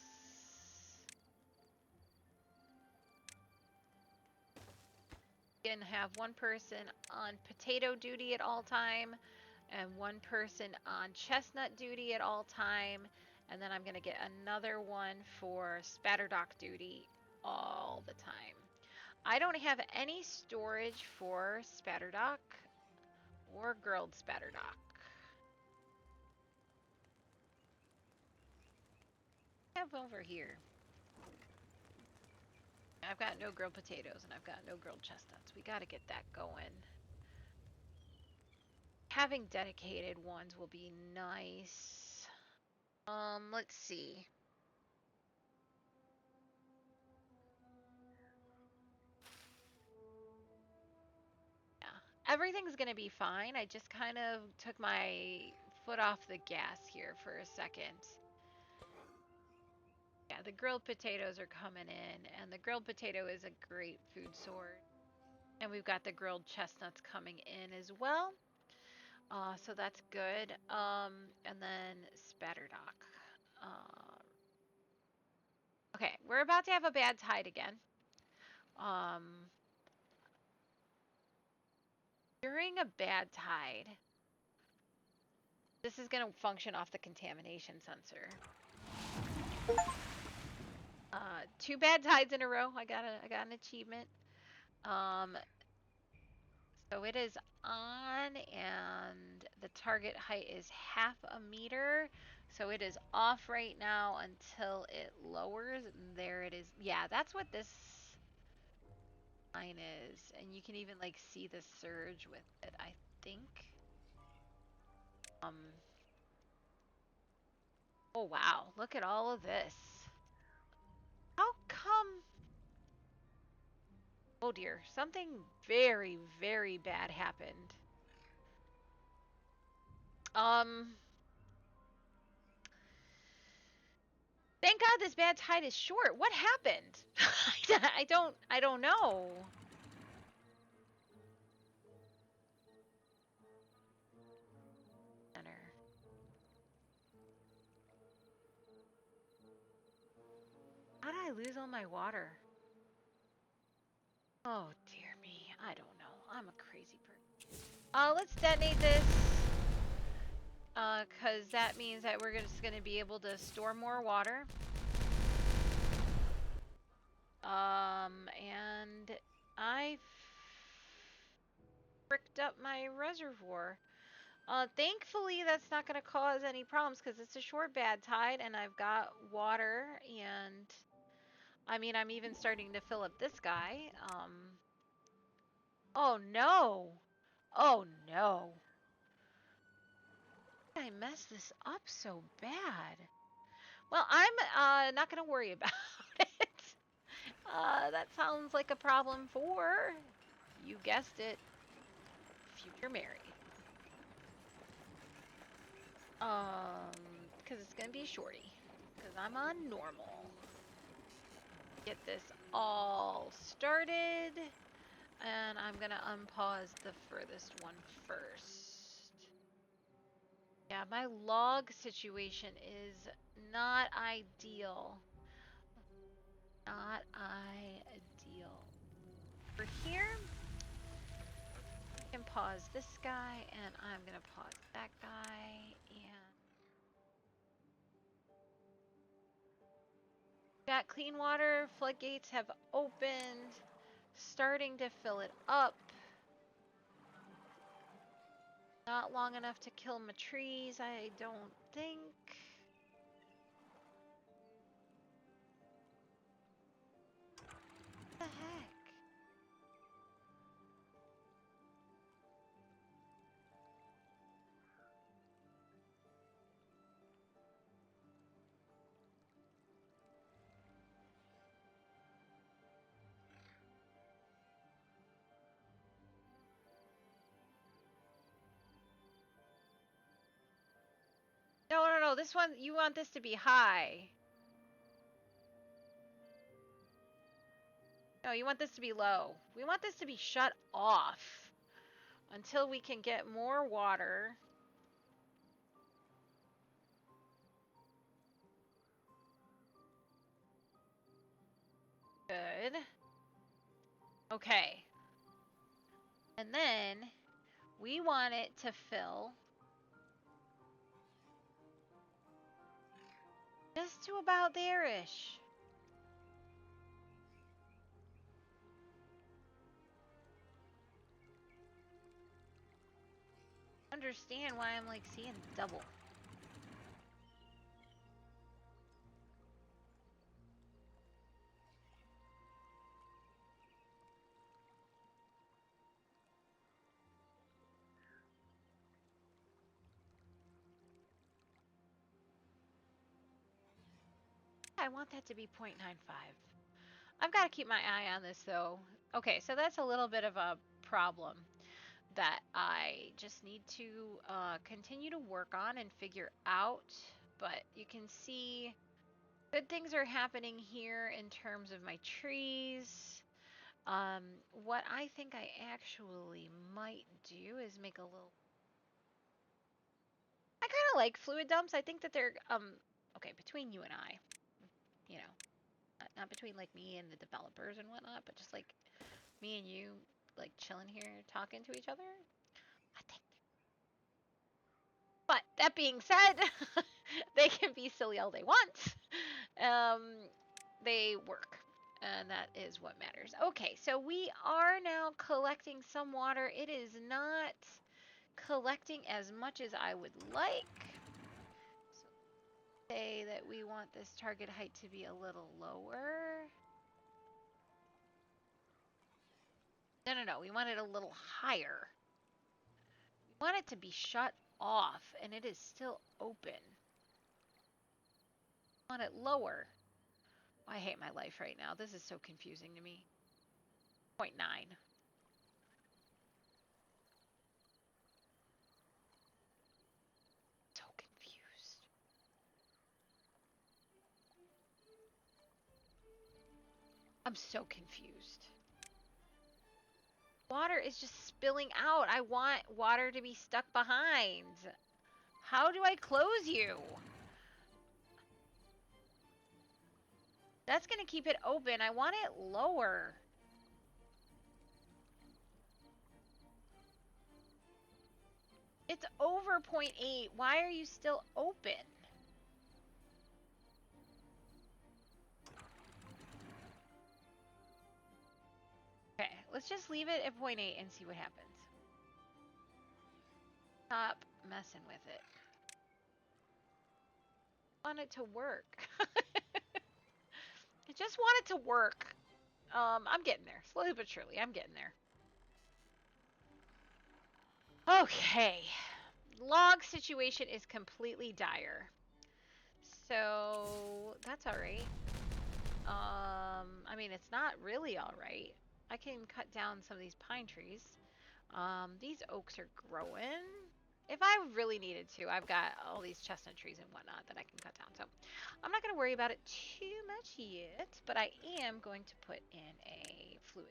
Can have one person on potato duty at all time and one person on chestnut duty at all time, and then I'm going to get another one for spatterdock duty all the time. I don't have any storage for spatterdock or grilled spatterdock. I have over here. I've got no grilled potatoes and I've got no grilled chestnuts. We got to get that going. Having dedicated ones will be nice. Let's see. Yeah, everything's gonna be fine. I just kind of took my foot off the gas here for a second. Yeah, the grilled potatoes are coming in, and the grilled potato is a great food source. And we've got the grilled chestnuts coming in as well. So that's good. And then spatterdock. Okay, we're about to have a bad tide again. During a bad tide, this is going to function off the contamination sensor. Two bad tides in a row. I got an achievement. So it is on, and the target height is 1/2 meter. So it is off right now until it lowers. There it is. Yeah, that's what this line is. And you can even like see the surge with it, I think. Oh wow, look at all of this. How come? Oh dear, something very, very bad happened. Thank God this bad tide is short. What happened? I don't know. How did I lose all my water? Oh dear me, I don't know. I'm a crazy person. Let's detonate this. Cause that means that we're just gonna be able to store more water. And I fricked up my reservoir. Thankfully that's not gonna cause any problems because it's a short bad tide and I've got water, and I mean I'm even starting to fill up this guy. Oh no. Oh no. I messed this up so bad. Well, I'm not gonna worry about it. That sounds like a problem for, you guessed it, future Mary. Because it's gonna be a shorty. Because I'm on normal. Get this all started. And I'm gonna unpause the furthest one first. Yeah, my log situation is not ideal. Not ideal. For here, I can pause this guy, and I'm gonna pause that guy, and got clean water. Floodgates have opened, starting to fill it up. Not long enough to kill my trees, I don't think. What the heck? No, no, no. This one, you want this to be high. No, you want this to be low. We want this to be shut off until we can get more water. Good. Okay. And then we want it to fill just to about there-ish. Understand why I'm like seeing double. I want that to be 0.95. I've got to keep my eye on this though. Okay, so that's a little bit of a problem that I just need to continue to work on and figure out. But you can see good things are happening here in terms of my trees. What I think I actually might do is make a little. I kind of like fluid dumps. I think that they're okay between you and I, you know, not between like me and the developers and whatnot, but just like me and you, like chilling here talking to each other. I think. But that being said, they can be silly all they want. Um, they work, and that is what matters. Okay, so we are now collecting some water. It is not collecting as much as I would like. So say that we want this target height to be a little lower. No, no, no. We want it a little higher. We want it to be shut off, and it is still open. We want it lower. I hate my life right now. This is so confusing to me. 0.9. So confused. I'm so confused. Water is just spilling out. I want water to be stuck behind. How do I close you? That's going to keep it open. I want it lower. It's over 0.8. Why are you still open? Okay, let's just leave it at 0.8 and see what happens. Stop messing with it. I want it to work. I just want it to work. I'm getting there. Slowly but surely, I'm getting there. Okay. Log situation is completely dire. So, that's alright. I mean, it's not really alright. I can cut down some of these pine trees. These oaks are growing. If I really needed to, I've got all these chestnut trees and whatnot that I can cut down. So I'm not going to worry about it too much yet, but I am going to put in a fluid.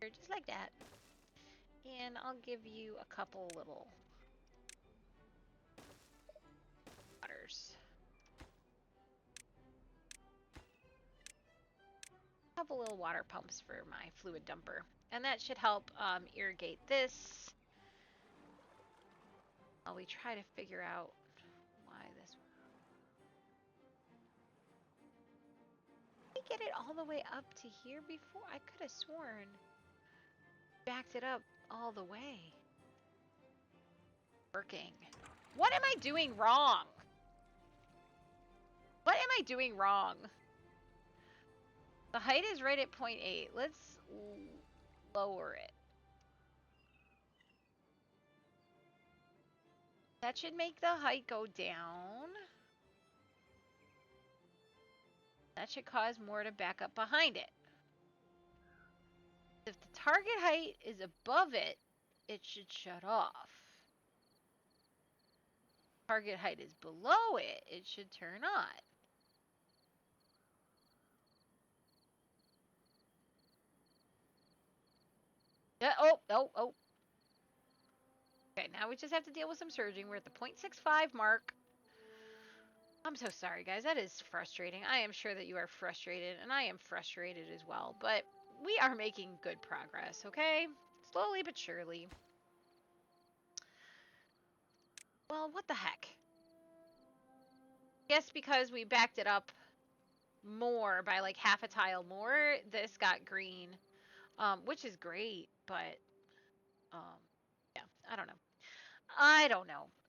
Just like that. And I'll give you a couple little waters. A couple little water pumps for my fluid dumper. And that should help irrigate this. While we try to figure out why this. Did we get it all the way up to here before? I could have sworn backed it up all the way. Working. What am I doing wrong? What am I doing wrong? The height is right at 0.8. Let's lower it. That should make the height go down. That should cause more to back up behind it. If the target height is above it, it should shut off. Target height is below it, it should turn on. Yeah, oh. Okay, now we just have to deal with some surging. We're at the 0.65 mark. I'm so sorry, guys. That is frustrating. I am sure that you are frustrated, and I am frustrated as well. But we are making good progress, okay? Slowly but surely. Well, what the heck? Yes, because we backed it up more by like half a tile more, this got green, which is great, but yeah, I don't know.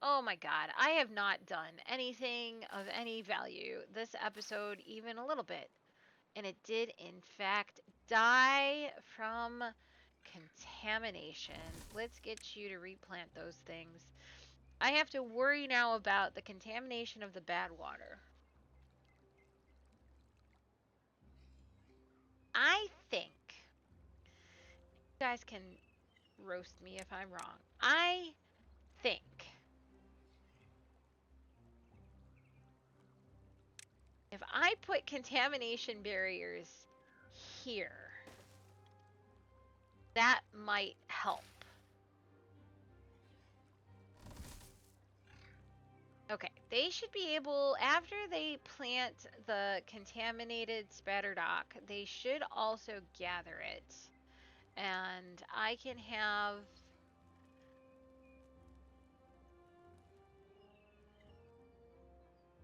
Oh my god, I have not done anything of any value this episode even a little bit, and it did in fact die from contamination. Let's get you to replant those things. I have to worry now about the contamination of the bad water. I think you guys can roast me if I'm wrong. I think if I put contamination barriers here, that might help. Okay, they should be able, after they plant the contaminated spatterdock, they should also gather it. And I can have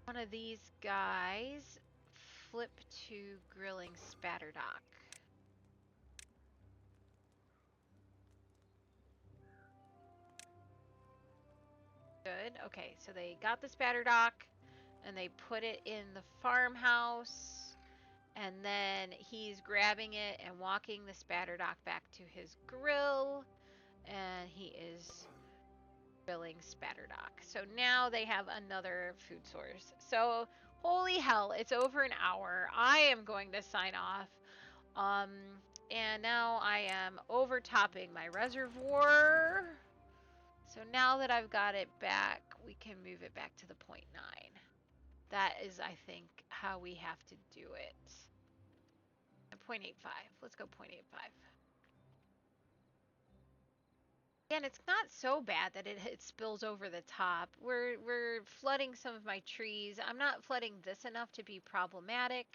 one of these guys flip to grilling spatterdock. Good. Okay, so they got the spatterdock and they put it in the farmhouse, and then he's grabbing it and walking the spatterdock back to his grill, and he is grilling spatterdock. So now they have another food source. So holy hell, it's over an hour. I am going to sign off. And now I am overtopping my reservoir. So now that I've got it back, we can move it back to the 0.9. That is, I think, how we have to do it. 0.85. Let's go 0.85. And it's not so bad that it spills over the top. We're flooding some of my trees. I'm not flooding this enough to be problematic.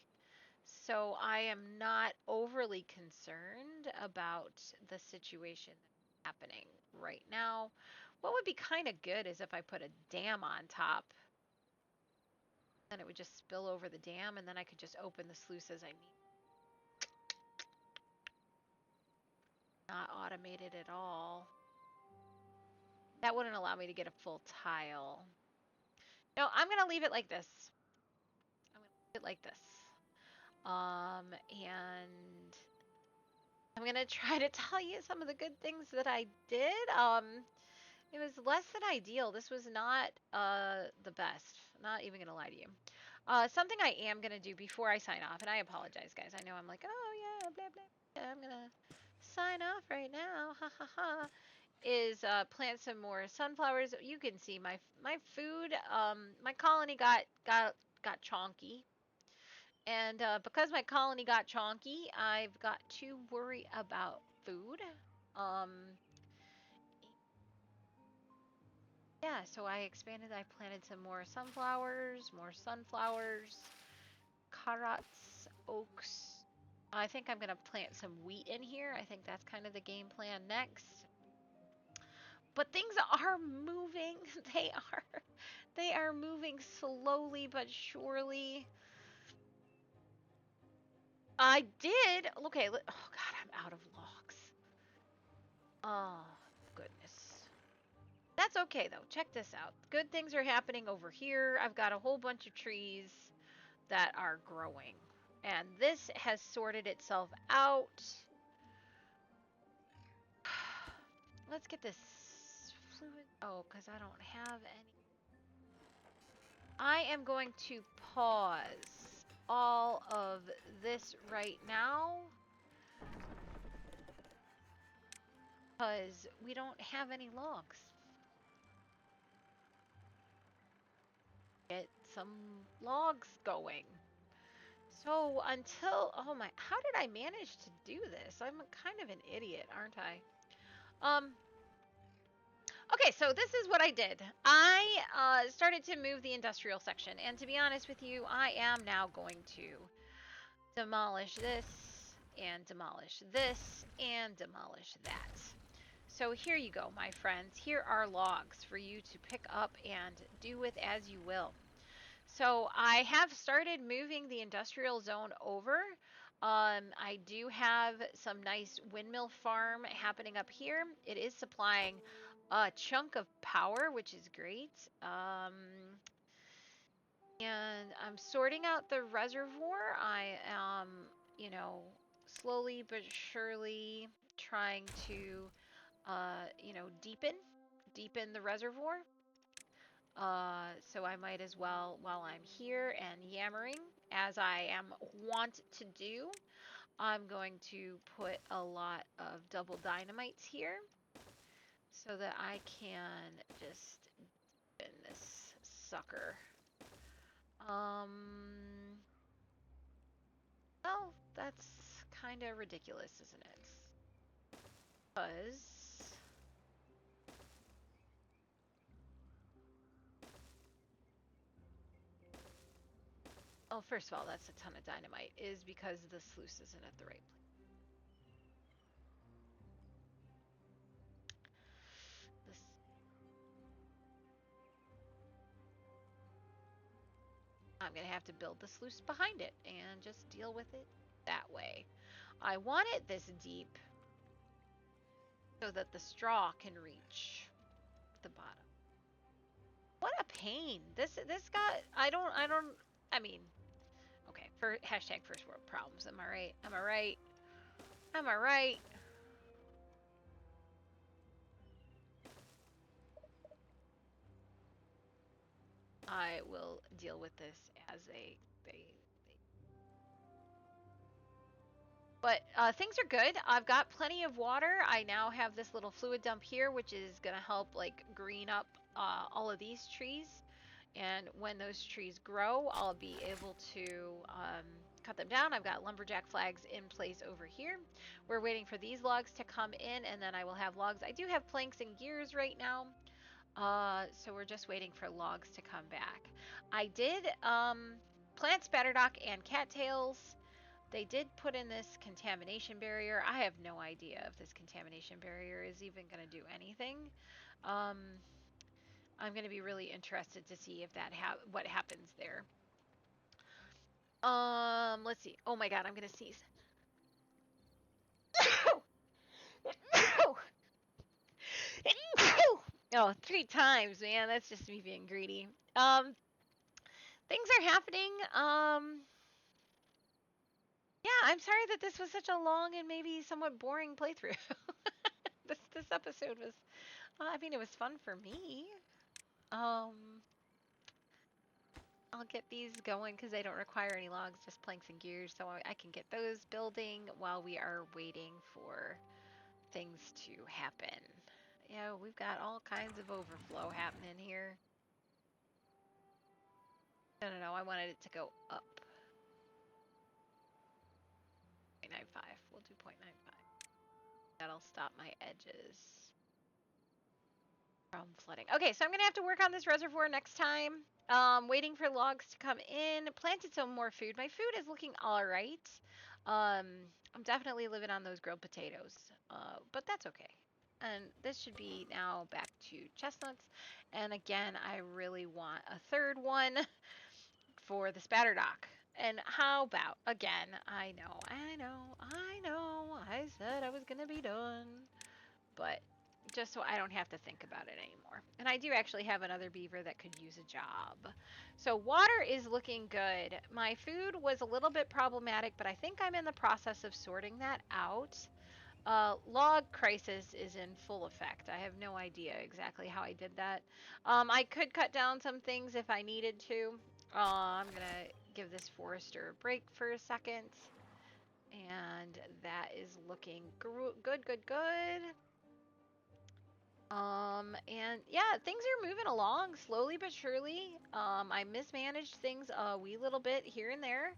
So I am not overly concerned about the situation happening right now. What would be kind of good is if I put a dam on top. Then it would just spill over the dam, and then I could just open the sluice as I need. Not automated at all. That wouldn't allow me to get a full tile. No, I'm going to leave it like this. I'm going to leave it like this. And I'm going to try to tell you some of the good things that I did. It was less than ideal. This was not the best. Not even going to lie to you. Something I am going to do before I sign off, and I apologize, guys. I know I'm like, oh, yeah, blah, blah. I'm going to sign off right now. Ha, ha, ha. Is plant some more sunflowers. You can see my food. My colony got chonky. And because my colony got chonky, I've got to worry about food. Yeah, so I expanded. I planted some more sunflowers, carrots, oaks. I think I'm going to plant some wheat in here. I think that's kind of the game plan next. But things are moving. They are moving slowly but surely. I did. Okay. Oh God, I'm out of logs. Oh, goodness. That's okay though. Check this out. Good things are happening over here. I've got a whole bunch of trees that are growing. And this has sorted itself out. Let's get this fluid. Oh, because I don't have any. I am going to pause all of this right now because we don't have any logs. Get some logs going. So until, oh my, how did I manage to do this? I'm kind of an idiot, aren't I? Um, okay, so this is what I did. I started to move the industrial section, and to be honest with you, I am now going to demolish this, and demolish this, and demolish that. So here you go, my friends. Here are logs for you to pick up and do with as you will. So I have started moving the industrial zone over. I do have some nice windmill farm happening up here. It is supplying a chunk of power, which is great. And I'm sorting out the reservoir. I am, you know, slowly but surely trying to, deepen the reservoir. So I might as well, while I'm here and yammering, as I am wont to do, I'm going to put a lot of double dynamites here so that I can just spin this sucker. Well, that's kind of ridiculous, isn't it? Because, oh, first of all, that's a ton of dynamite, is because the sluice isn't at the right place. This, I'm going to have to build the sluice behind it and just deal with it that way. I want it this deep so that the straw can reach the bottom. What a pain. This got, I mean, okay, for hashtag first world problems. Am I right? Am I right? Am I right? I will deal with this as they but things are good. I've got plenty of water. I now have this little fluid dump here, which is going to help like green up all of these trees. And when those trees grow, I'll be able to cut them down. I've got lumberjack flags in place over here. We're waiting for these logs to come in, and then I will have logs. I do have planks and gears right now. So we're just waiting for logs to come back. I did plant spatterdock and cattails. They did put in this contamination barrier. I have no idea if this contamination barrier is even going to do anything. Um, I'm going to be really interested to see if that what happens there. Let's see. Oh my god, I'm going to sneeze. Oh, 3 times, man. That's just me being greedy. Things are happening. Yeah, I'm sorry that this was such a long and maybe somewhat boring playthrough. This episode was, I mean, it was fun for me. Um, I'll get these going because they don't require any logs, just planks and gears, so I can get those building while we are waiting for things to happen. Yeah, we've got all kinds of overflow happening here. No, I wanted it to go up. 0.95. We'll do 0.95. That'll stop my edges from flooding. Okay, so I'm gonna have to work on this reservoir next time. Waiting for logs to come in. Planted some more food. My food is looking all right. Um, I'm definitely living on those grilled potatoes, but that's okay. And this should be now back to chestnuts. And again, I really want a third one for the spatterdock. And how about, again, I know, I said I was gonna be done. but just so I don't have to think about it anymore. And I do actually have another beaver that could use a job. So water is looking good. My food was a little bit problematic, but I think I'm in the process of sorting that out. Log crisis is in full effect. I have no idea exactly how I did that. I could cut down some things if I needed to. I'm gonna give this forester a break for a second. And that is looking good, good, good. And yeah, things are moving along slowly but surely. I mismanaged things a wee little bit here and there,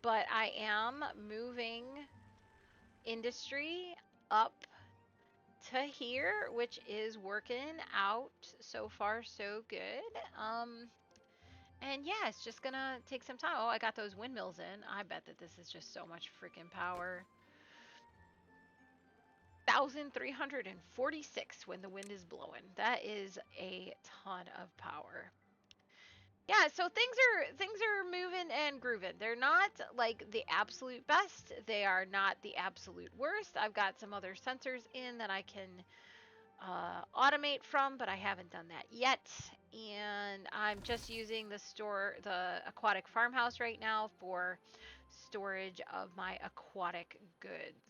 but I am moving industry up to here, which is working out so far so good. And yeah, it's just gonna take some time. Oh, I got those windmills in. I bet that this is just so much freaking power. 1,346 when the wind is blowing. That is a ton of power. Yeah, so things are moving and grooving. They're not like the absolute best. They are not the absolute worst. I've got some other sensors in that I can automate from, but I haven't done that yet. And I'm just using the aquatic farmhouse right now for storage of my aquatic goods.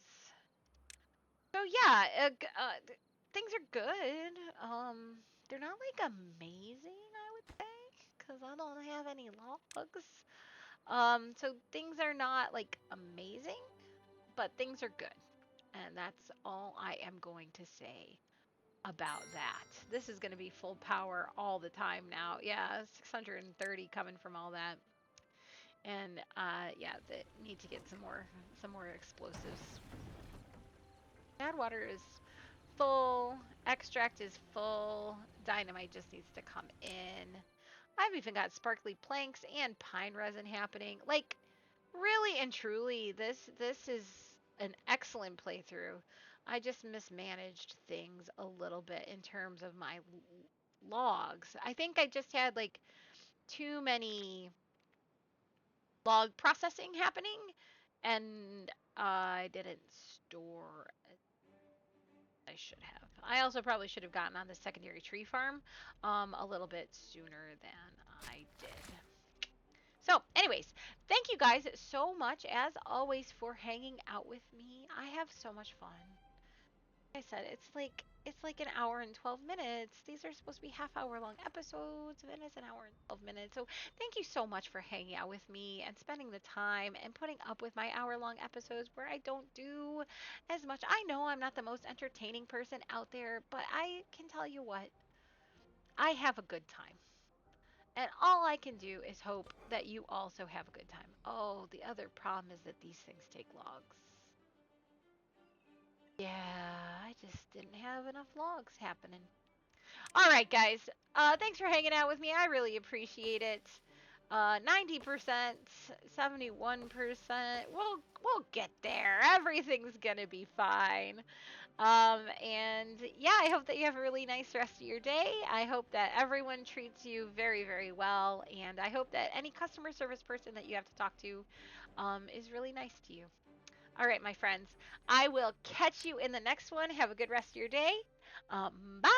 So yeah, things are good. They're not like amazing, I would say, because I don't have any logs. So things are not like amazing, but things are good, and that's all I am going to say about that. This is going to be full power all the time now. Yeah, 630 coming from all that, and yeah, they need to get some more explosives. Add water is full. Extract is full. Dynamite just needs to come in. I've even got sparkly planks and pine resin happening. Like, really and truly, this is an excellent playthrough. I just mismanaged things a little bit in terms of my logs. I think I just had like too many log processing happening, and I didn't store. I should have. I also probably should have gotten on the secondary tree farm a little bit sooner than I did. So, anyways, thank you guys so much as always for hanging out with me. I have so much fun. Like I said, it's like an hour and 12 minutes. These are supposed to be half-hour long episodes, and it's an hour and 12 minutes. So, thank you so much for hanging out with me and spending the time and putting up with my hour-long episodes where I don't do as much. I know I'm not the most entertaining person out there, but I can tell you what, I have a good time. And all I can do is hope that you also have a good time. Oh, the other problem is that these things take logs. Yeah, I just didn't have enough logs happening. All right, guys. Thanks for hanging out with me. I really appreciate it. 90%, 71%. We'll get there. Everything's gonna be fine. And yeah, I hope that you have a really nice rest of your day. I hope that everyone treats you very, very well. And I hope that any customer service person that you have to talk to is really nice to you. All right, my friends. I will catch you in the next one. Have a good rest of your day. Bye.